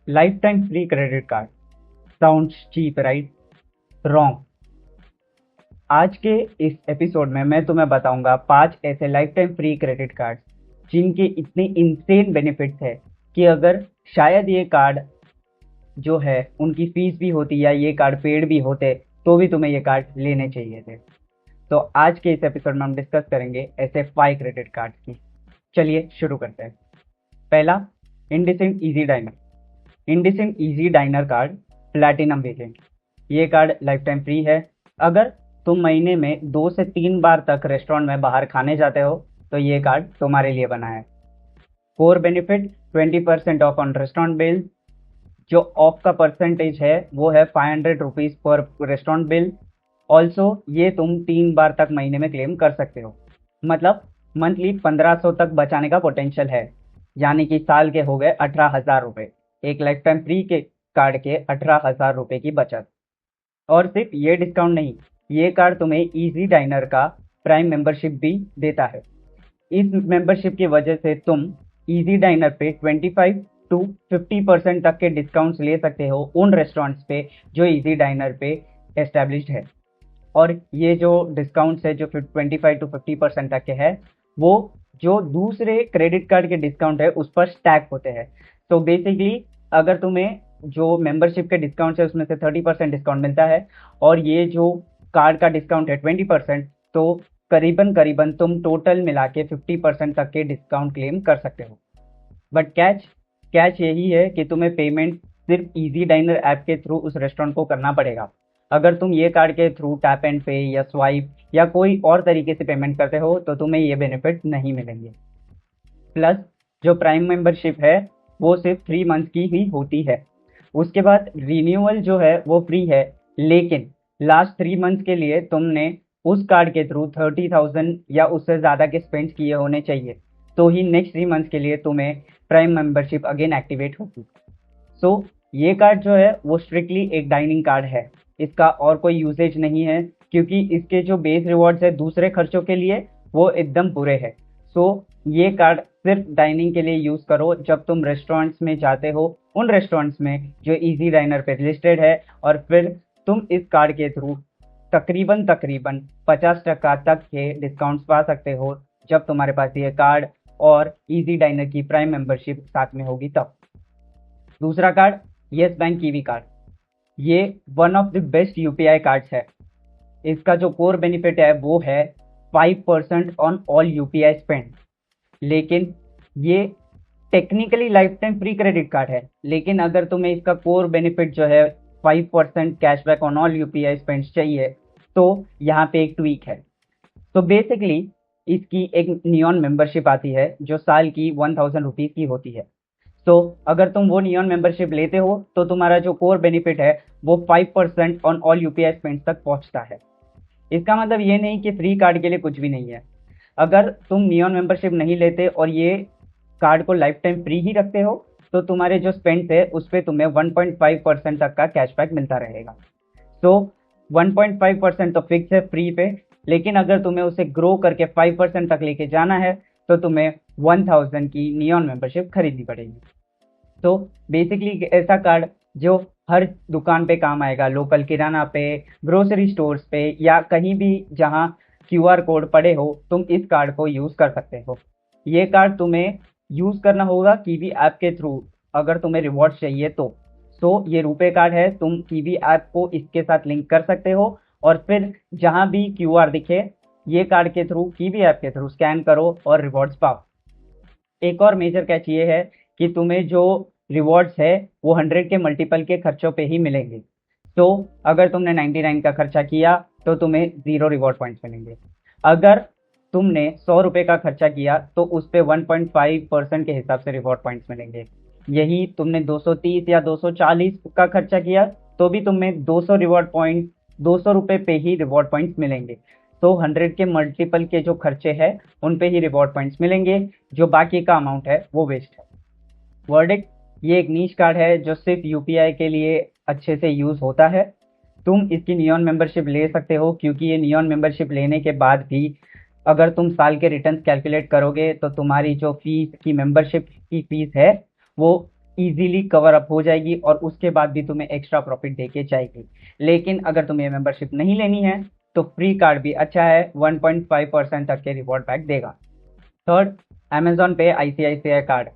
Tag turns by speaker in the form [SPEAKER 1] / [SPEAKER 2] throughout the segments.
[SPEAKER 1] Life time free credit card sounds cheap right? Wrong. आज के इस एपिसोड में मैं तुम्हें बताऊंगा 5 ऐसे life time free credit card जिनके इतने इंसेन बेनिफिट्स है कि अगर शायद ये कार्ड जो है उनकी फीस भी होती या ये कार्ड पेड भी होते तो भी तुम्हें ये कार्ड लेने चाहिए थे। तो आज के इस एपिसोड में हम डिस्कस करेंगे ऐसे 5 क्रेडिट कार्ड की। चलिए शुरू करते हैं। पहला, IndusInd easy dinar. IndusInd easy dinar card platinum variant. ये कार्ड लाइफ टाइम फ्री है। अगर तुम महीने में 2 से 3 बार तक रेस्टोरेंट में बाहर खाने जाते हो तो ये कार्ड तुम्हारे लिए बना है। Core benefit 20% of on restaurant bill. जो ऑफ का परसेंटेज है वो है 500 rupees per restaurant bill. Also ये तुम 3 बार तक महीने में क्लेम कर सकते हो, मतलब मंथली 1500 तक बचाने का पोटेंशियल है, यानी कि साल के हो गए 18,000 रुपये। एक लाइफ टाइम फ्री के कार्ड के 18,000 रुपये की बचत। और सिर्फ ये डिस्काउंट नहीं, ये कार्ड तुम्हें इजी डाइनर का प्राइम मेंबरशिप भी देता है। इस मेंबरशिप की वजह से तुम इजी डाइनर पे 25 टू 50% तक के डिस्काउंट्स ले सकते हो उन रेस्टोरेंट्स पे जो इजी डाइनर पे एस्टेब्लिश्ड है। और ये जो डिस्काउंट्स है जो 25 टू 50% तक के है, वो जो दूसरे क्रेडिट कार्ड के डिस्काउंट है उस पर स्टैक होते हैं। तो बेसिकली अगर तुम्हें जो मेंबरशिप के डिस्काउंट है उसमें से 30% डिस्काउंट मिलता है और ये जो कार्ड का डिस्काउंट है 20%, तो करीबन करीबन तुम टोटल मिला के 50% तक के डिस्काउंट क्लेम कर सकते हो। बट कैच कैच यही है कि तुम्हें पेमेंट सिर्फ इजी डाइनर ऐप के थ्रू उस रेस्टोरेंट को करना पड़ेगा। अगर तुम ये कार्ड के थ्रू टैप एंड पे या स्वाइप या कोई और तरीके से पेमेंट करते हो तो तुम्हें ये बेनिफिट नहीं मिलेंगे। प्लस जो प्राइम मेंबरशिप है वो सिर्फ 3 मंथ की ही होती है। उसके बाद रिन्यूअल जो है वो फ्री है, लेकिन लास्ट 3 मंथ के लिए तुमने उस कार्ड के थ्रू 30,000 या उससे ज़्यादा के स्पेंड किए होने चाहिए, तो ही नेक्स्ट 3 मंथ के लिए तुम्हें प्राइम मेंबरशिप अगेन एक्टिवेट होगी। सो ये कार्ड जो है वो स्ट्रिक्टली एक डाइनिंग कार्ड है। इसका और कोई यूसेज नहीं है, क्योंकि इसके जो बेस रिवॉर्ड्स है दूसरे खर्चों के लिए वो एकदम बुरे हैं। सो ये कार्ड सिर्फ डाइनिंग के लिए यूज़ करो जब तुम रेस्टोरेंट्स में जाते हो, उन रेस्टोरेंट्स में जो इजी डाइनर पे रजिस्टर्ड है। और फिर तुम इस कार्ड के थ्रू तकरीबन तकरीबन 50% तक के डिस्काउंट्स पा सकते हो जब तुम्हारे पास ये कार्ड और इजी डाइनर की प्राइम मेंबरशिप साथ में होगी तब। दूसरा card, yes bank Kiwi card. ये one of the best UPI cards है। इसका जो कोर बेनिफिट है वो है 5% ऑन ऑल यूपीआई स्पेंड। लेकिन ये technically life time free credit card है, लेकिन अगर तुम्हें इसका कोर बेनिफिट जो है 5% cashback on all UPI spend चाहिए तो यहाँ पे एक ट्वीक है। तो बेसिकली इसकी एक नियॉन मेंबरशिप आती है जो साल की 1,000 रुपीज़ की होती है। तो अगर तुम वो नियॉन मेंबरशिप लेते हो तो तुम्हारा जो कोर बेनिफिट है वो 5% ऑन ऑल यूपीआई स्पेंड तक पहुंचता है। इसका मतलब ये नहीं कि फ्री कार्ड के लिए कुछ भी नहीं है। अगर तुम नियॉन मेंबरशिप नहीं लेते और ये कार्ड को लाइफ टाइम फ्री ही रखते हो तो तुम्हारे जो स्पेंड है उस पर तुम्हें 1.5% तक का कैशबैक मिलता रहेगा। तो 1.5% तो फिक्स है फ्री पे, लेकिन अगर तुम्हें उसे ग्रो करके 5% तक लेके जाना है तो तुम्हें 1,000 की नियॉन मेंबरशिप खरीदनी पड़ेगी। तो बेसिकली ऐसा कार्ड जो हर दुकान पे काम आएगा, लोकल किराना पे, ग्रोसरी स्टोर्स पे या कहीं भी जहाँ क्यूआर कोड पड़े हो, तुम इस कार्ड को यूज़ कर सकते हो। ये कार्ड तुम्हें यूज़ करना होगा कीवी ऐप के थ्रू अगर तुम्हें रिवॉर्ड्स चाहिए तो। सो ये रुपे कार्ड है, तुम कीवी ऐप को इसके साथ लिंक कर सकते हो और फिर जहाँ भी क्यूआर दिखे ये कार्ड के थ्रू कीवी ऐप के थ्रू स्कैन करो और रिवॉर्ड्स पाओ। एक और मेजर कैच ये है कि तुम्हें जो रिवॉर्ड्स है वो 100 के मल्टीपल के खर्चों पे ही मिलेंगे। तो अगर तुमने 99 का खर्चा किया तो तुम्हें 0 रिवॉर्ड पॉइंट्स मिलेंगे। अगर तुमने 100 रुपये का खर्चा किया तो उस पे 1.5% के हिसाब से रिवॉर्ड पॉइंट्स मिलेंगे। यही तुमने 230 या 240 का खर्चा किया तो भी तुम्हें 200 रिवॉर्ड पॉइंट 200 रुपये पे ही रिवॉर्ड पॉइंट्स मिलेंगे। तो 100 के मल्टीपल के जो खर्चे हैं उन पे ही रिवॉर्ड पॉइंट्स मिलेंगे, जो बाकी का अमाउंट है वो वेस्ट है। वर्डिक्ट, ये एक नीश कार्ड है जो सिर्फ यूपीआई के लिए अच्छे से यूज़ होता है। तुम इसकी नियॉन मेंबरशिप ले सकते हो, क्योंकि ये नियॉन मेंबरशिप लेने के बाद भी अगर तुम साल के रिटर्न्स कैलकुलेट करोगे तो तुम्हारी जो फीस की मेंबरशिप की फीस है वो इजीली कवर अप हो जाएगी और उसके बाद भी तुम्हें एक्स्ट्रा प्रॉफिट देके जाएगी। लेकिन अगर तुम्हें ये मेंबरशिप नहीं लेनी है तो फ्री कार्ड भी अच्छा है, 1.5% तक के रिवॉर्ड बैक देगा। थर्ड, अमेजॉन पे ICICI card,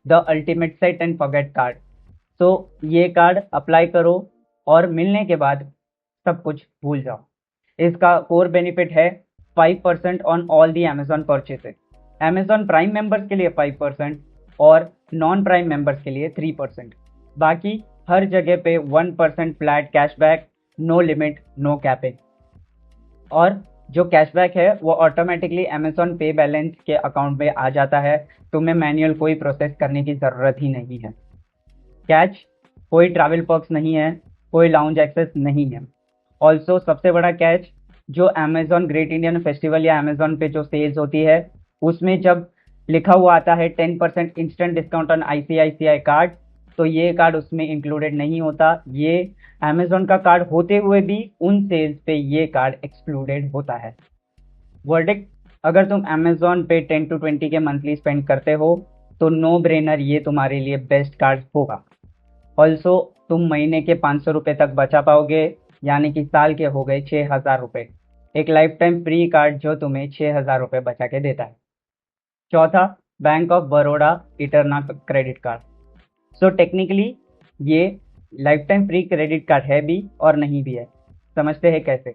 [SPEAKER 1] the ultimate set and forget card. तो ये कार्ड अप्लाई करो और मिलने के बाद सब कुछ भूल जाओ। इसका कोर बेनिफिट है 5% on all the Amazon purchases. Amazon prime members के लिए 5% और नॉन प्राइम मेंबर्स के लिए 3%। बाकी हर जगह पे 1% flat cashback, no limit, no capping. और जो कैशबैक है वो ऑटोमेटिकली अमेजॉन पे बैलेंस के अकाउंट में आ जाता है, तुम्हें मैन्युअल कोई प्रोसेस करने की ज़रूरत ही नहीं है। कैच, कोई ट्रैवल पर्क्स नहीं है, कोई लाउंज एक्सेस नहीं है। ऑल्सो सबसे बड़ा कैच, जो अमेजॉन ग्रेट इंडियन फेस्टिवल या अमेजॉन पे जो सेल्स होती है उसमें जब लिखा हुआ आता है 10% instant discount on ICICI card, तो ये कार्ड उसमें इंक्लूडेड नहीं होता। ये अमेजॉन का कार्ड होते हुए भी उन सेल्स पे ये कार्ड एक्सक्लूडेड होता है। वर्डिक्ट, अगर तुम अमेजॉन पे 10 to 20 के मंथली स्पेंड करते हो तो नो ब्रेनर ये तुम्हारे लिए बेस्ट कार्ड होगा। ऑल्सो तुम महीने के 500 रुपये तक बचा पाओगे, यानी कि साल के हो गए 6,000 रुपये। एक लाइफ टाइम फ्री कार्ड जो तुम्हें 6,000 रुपये बचा के देता है। चौथा, bank of Baroda Eterna credit card. So technically ये lifetime free credit card है भी और नहीं भी है। समझते हैं कैसे।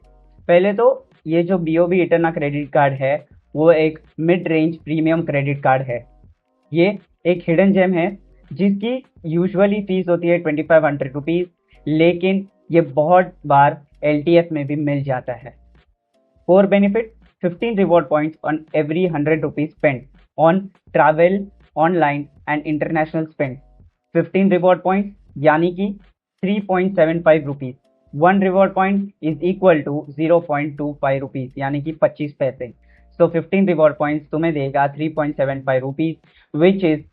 [SPEAKER 1] पहले तो ये जो BOB इटर्ना क्रेडिट कार्ड है वो एक mid range premium credit card है। ये एक हिडन जेम है जिसकी यूजुअली फीस होती है 2500 रुपीज़, लेकिन ये बहुत बार LTF में भी मिल जाता है। Core benefit, 15 reward points on every 100 rupees spend on travel, online and international spend. 15 reward points यानी कि 3.75 rupees. 1 reward point is equal to 0.25 rupees यानी कि 25 पैसे। सो 15 रिवॉर्ड पॉइंट्स तुम्हें देगा 3.75 rupees, which is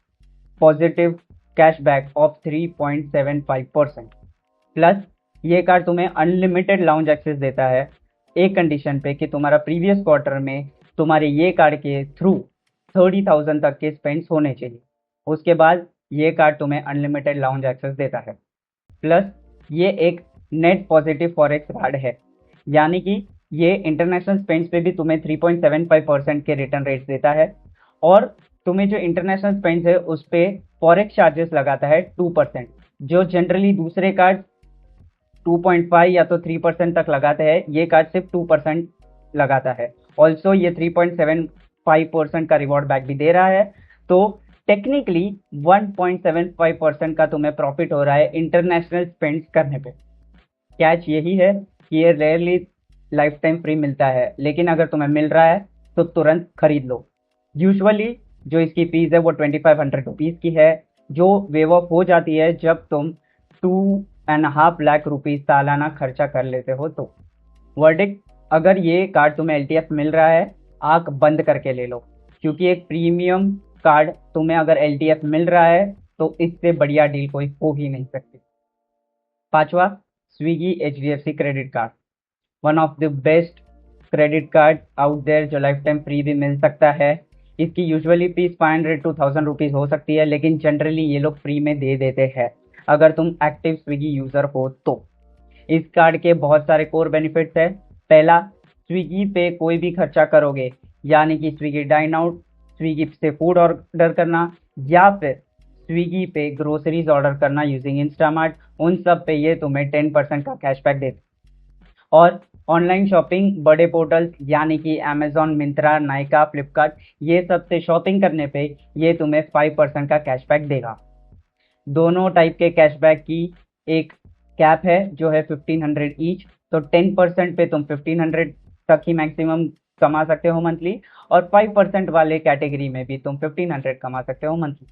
[SPEAKER 1] positive cashback of 3.75%। Plus ये card तुम्हें unlimited lounge access देता है, एक कंडीशन पे कि तुम्हारा प्रीवियस क्वार्टर में तुम्हारे ये कार्ड के थ्रू 30,000 तक के स्पेंड्स होने चाहिए। उसके बाद ये कार्ड तुम्हें अनलिमिटेड लाउंज एक्सेस देता है। प्लस ये एक नेट पॉजिटिव फॉरेक्स कार्ड है, यानी कि ये इंटरनेशनल स्पेंड्स पे भी तुम्हें 3.75% के रिटर्न रेट्स देता है, और तुम्हें जो इंटरनेशनल स्पेंड्स है उस पर फॉरेक्स चार्जेस लगाता है 2%, जो जनरली दूसरे कार्ड 2.5 या तो 3% तक लगाते हैं, ये कार्ड सिर्फ 2% लगाता है। ऑल्सो ये 3.75% का रिवॉर्ड बैक भी दे रहा है, तो टेक्निकली 1.75% का तुम्हें प्रॉफिट हो रहा है इंटरनेशनल स्पेंड्स करने पे। कैच यही है कि ये रेयरली लाइफ टाइम फ्री मिलता है, लेकिन अगर तुम्हें मिल रहा है तो तुरंत खरीद लो। यूजुअली जो इसकी फीस है वो 2500 रुपीज़ की है, जो वेव ऑफ हो जाती है जब तुम 2.5 लाख रुपीज़ सालाना खर्चा कर लेते हो तो। वर्डिक्ट, अगर ये कार्ड तुम्हें LTF मिल रहा है, आंख बंद करके ले लो, क्योंकि एक प्रीमियम कार्ड तुम्हें अगर LTF मिल रहा है तो इससे बढ़िया डील कोई हो ही नहीं सकती। पांचवा, Swiggy HDFC credit card, one of the best credit card out there जो लाइफ टाइम फ्री भी मिल सकता है। इसकी यूजुअली फीस 500 to 1000 रुपीज़ हो सकती है, लेकिन जनरली ये लोग फ्री में दे देते हैं अगर तुम एक्टिव स्विगी यूज़र हो तो। इस कार्ड के बहुत सारे कोर बेनिफिट्स है। पहला, स्विगी पे कोई भी खर्चा करोगे, यानी कि स्विगी डाइन आउट, स्विगी से फूड ऑर्डर करना, या फिर स्विगी पे ग्रोसरीज ऑर्डर करना यूजिंग इंस्टामार्ट, उन सब पे ये तुम्हें 10% का कैशबैक देते। और ऑनलाइन शॉपिंग बड़े पोर्टल्स यानी कि अमेजॉन, मिंत्रा, नायका, फ्लिपकार्ट, ये सब से शॉपिंग करने पे ये तुम्हें 5% का कैशबैक देगा। दोनों टाइप के कैशबैक की एक कैप है जो है 1500 ईच, तो 10% पे तुम 1500 तक ही मैक्सिमम कमा सकते हो मंथली, और 5% वाले कैटेगरी में भी तुम 1500 कमा सकते हो मंथली।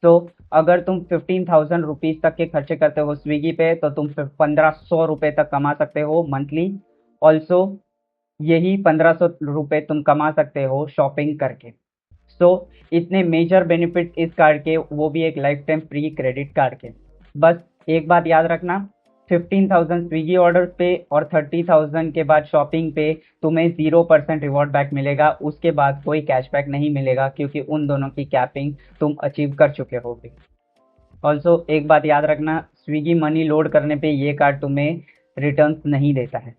[SPEAKER 1] तो अगर तुम 15,000 रुपीज़ तक के खर्चे करते हो स्विगी पे तो तुम 1500 रुपये तक कमा सकते हो मंथली। ऑल्सो यही 1500 रुपये तुम कमा सकते हो शॉपिंग करके। सो इतने मेजर बेनिफिट इस कार्ड के, वो भी एक life time free credit card के। बस एक बात याद रखना, 15,000 स्विगी ऑर्डर्स पे और 30,000 के बाद शॉपिंग पे तुम्हें 0% रिवॉर्ड बैक मिलेगा, उसके बाद कोई कैशबैक नहीं मिलेगा, क्योंकि उन दोनों की कैपिंग तुम अचीव कर चुके होगे। ऑल्सो एक बात याद रखना, स्विगी मनी लोड करने पे ये कार्ड तुम्हें रिटर्न्स नहीं देता है।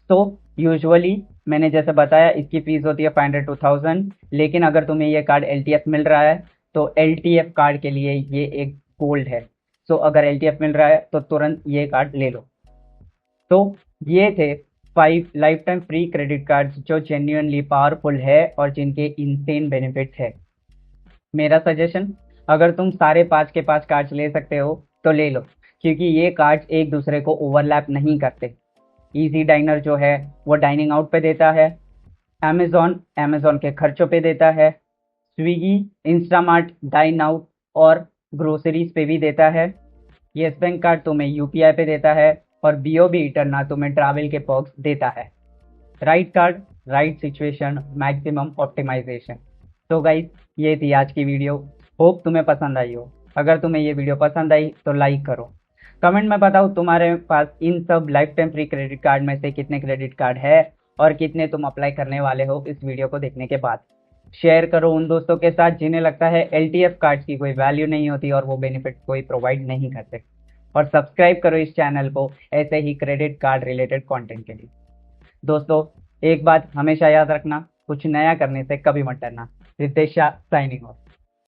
[SPEAKER 1] तो यूजुअली मैंने जैसे बताया इसकी फीस होती है 500 to 1000, लेकिन अगर तुम्हें ये कार्ड एलटीएफ मिल रहा है तो एलटीएफ कार्ड के लिए ये एक गोल्ड है। सो अगर एलटीएफ मिल रहा है तो तुरंत ये कार्ड ले लो। तो ये थे 5 life time free credit cards जो जेन्युइनली पावरफुल है और जिनके इंसेन बेनिफिट्स है। मेरा सजेशन, अगर तुम सारे 5 के 5 कार्ड्स ले सकते हो तो ले लो, क्योंकि ये कार्ड्स एक दूसरे को ओवरलैप नहीं करते। इजी डाइनर जो है वो डाइनिंग आउट पे देता है, अमेजोन के खर्चों पे देता है, स्विगी इंस्टामार्ट डाइन आउट और ग्रोसरीज पे भी देता है, येस बैंक कार्ड तुम्हें यूपीआई पे देता है और बीओबी इटरना तुम्हें ट्रैवल के पर्क्स देता है। Right card, right situation, maximum optimisation. तो गाइस, ये थी आज की वीडियो। होप तुम्हें पसंद आई हो। अगर तुम्हें ये वीडियो पसंद आई तो लाइक करो, कमेंट में बताओ तुम्हारे पास इन सब life time free credit card में से कितने क्रेडिट कार्ड है और कितने तुम अप्लाई करने वाले हो इस वीडियो को देखने के बाद। शेयर करो उन दोस्तों के साथ जिन्हें लगता है एलटीएफ कार्ड्स की कोई वैल्यू नहीं होती और वो बेनिफिट कोई प्रोवाइड नहीं करते, और सब्सक्राइब करो इस चैनल को ऐसे ही क्रेडिट कार्ड रिलेटेड कंटेंट के लिए। दोस्तों, एक बात हमेशा याद रखना, कुछ नया करने से कभी मत डरना। Ritesh Shah signing of.